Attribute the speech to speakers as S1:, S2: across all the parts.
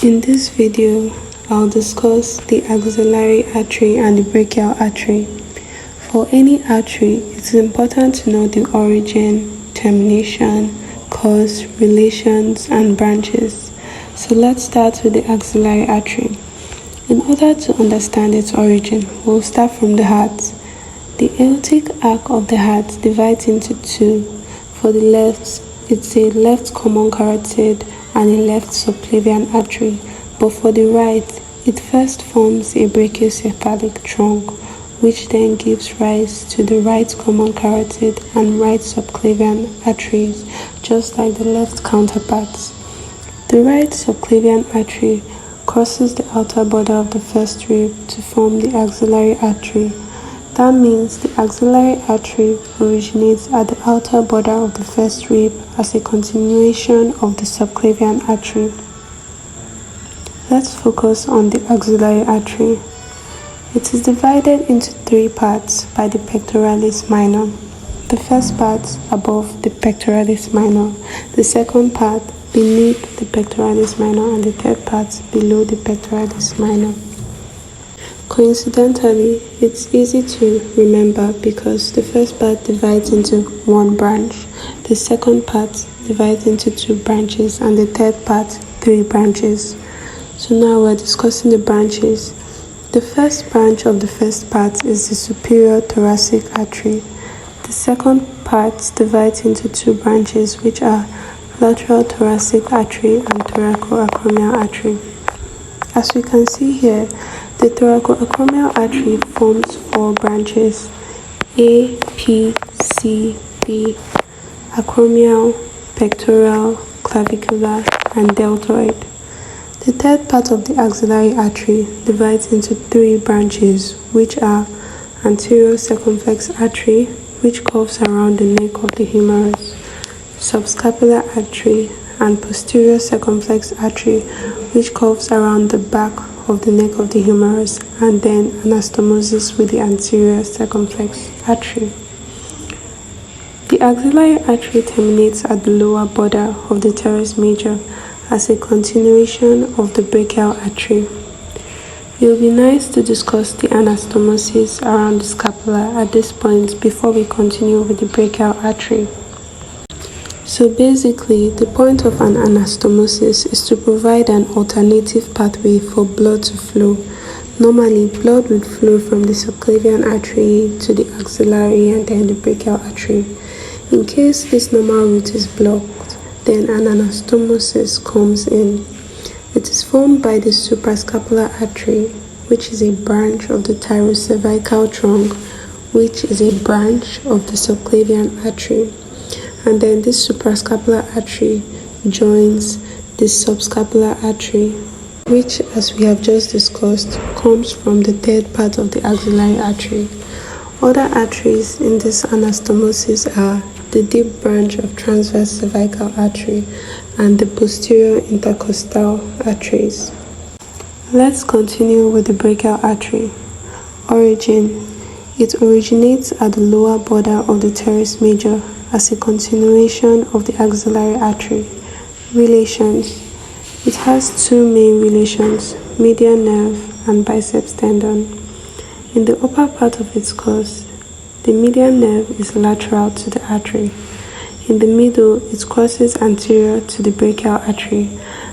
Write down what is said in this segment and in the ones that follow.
S1: In this video, I'll discuss the axillary artery and the brachial artery. For any artery, it's important to know the origin, termination, cause, relations, and branches. So let's start with the axillary artery. In order to understand its origin, we'll start from the heart. The aortic arc of the heart divides into two. For the left, it's a left common carotid and a left subclavian artery, but for the right, it first forms a brachiocephalic trunk, which then gives rise to the right common carotid and right subclavian arteries, just like the left counterparts. The right subclavian artery crosses the outer border of the first rib to form the axillary artery. That means the axillary artery originates at the outer border of the first rib as a continuation of the subclavian artery. Let's focus on the axillary artery. It is divided into three parts by the pectoralis minor. The first part above the pectoralis minor, the second part beneath the pectoralis minor, and the third part below the pectoralis minor. Coincidentally, it's easy to remember because the first part divides into one branch, the second part divides into two branches, and the third part, three branches. So now we're discussing the branches. The first branch of the first part is the superior thoracic artery. The second part divides into two branches, which are lateral thoracic artery and thoracoacromial artery. As we can see here, the thoracoacromial artery forms four branches: A, P, C, B, acromial, pectoral, clavicular, and deltoid. The third part of the axillary artery divides into three branches, which are anterior circumflex artery, which curves around the neck of the humerus, subscapular artery, and posterior circumflex artery, which curves around the back of the neck of the humerus, and then anastomosis with the anterior circumflex artery. The axillary artery terminates at the lower border of the teres major as a continuation of the brachial artery. It will be nice to discuss the anastomosis around the scapula at this point before we continue with the brachial artery. So basically, the point of an anastomosis is to provide an alternative pathway for blood to flow. Normally, blood would flow from the subclavian artery to the axillary and then the brachial artery. In case this normal route is blocked, then an anastomosis comes in. It is formed by the suprascapular artery, which is a branch of the thyrocervical trunk, which is a branch of the subclavian artery. And then this suprascapular artery joins this subscapular artery, which, as we have just discussed, comes from the third part of the axillary artery. Other arteries in this anastomosis are the deep branch of transverse cervical artery and the posterior intercostal arteries. Let's continue with the brachial artery. Origin. It originates at the lower border of the teres major as a continuation of the axillary artery. Relations. It has two main relations, median nerve and biceps tendon. In the upper part of its course, the median nerve is lateral to the artery. In the middle, it crosses anterior to the brachial artery,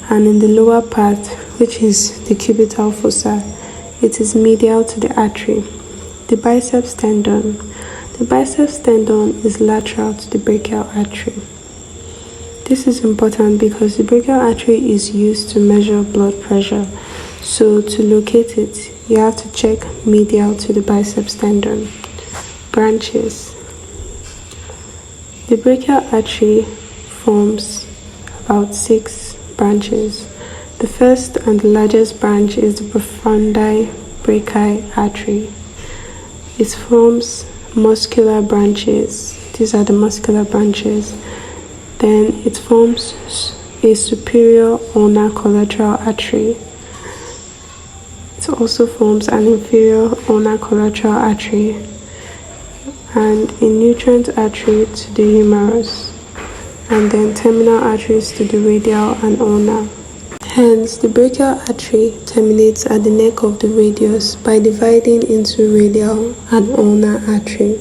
S1: and in the lower part, which is the cubital fossa, it is medial to the artery. The biceps tendon. The biceps tendon is lateral to the brachial artery. This is important because the brachial artery is used to measure blood pressure. So to locate it, you have to check medial to the biceps tendon. Branches. The brachial artery forms about 6 branches. The first and the largest branch is the profundi brachii artery. It forms muscular branches. These are the muscular branches. Then it forms a superior ulnar collateral artery. It also forms an inferior ulnar collateral artery and a nutrient artery to the humerus, and then terminal arteries to the radial and ulnar. Hence, the brachial artery terminates at the neck of the radius by dividing into radial and ulnar artery.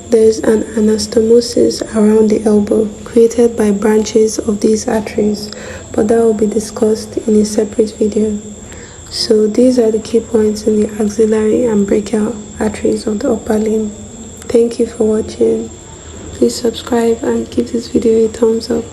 S1: There is an anastomosis around the elbow created by branches of these arteries, but that will be discussed in a separate video. So these are the key points in the axillary and brachial arteries of the upper limb. Thank you for watching. Please subscribe and give this video a thumbs up.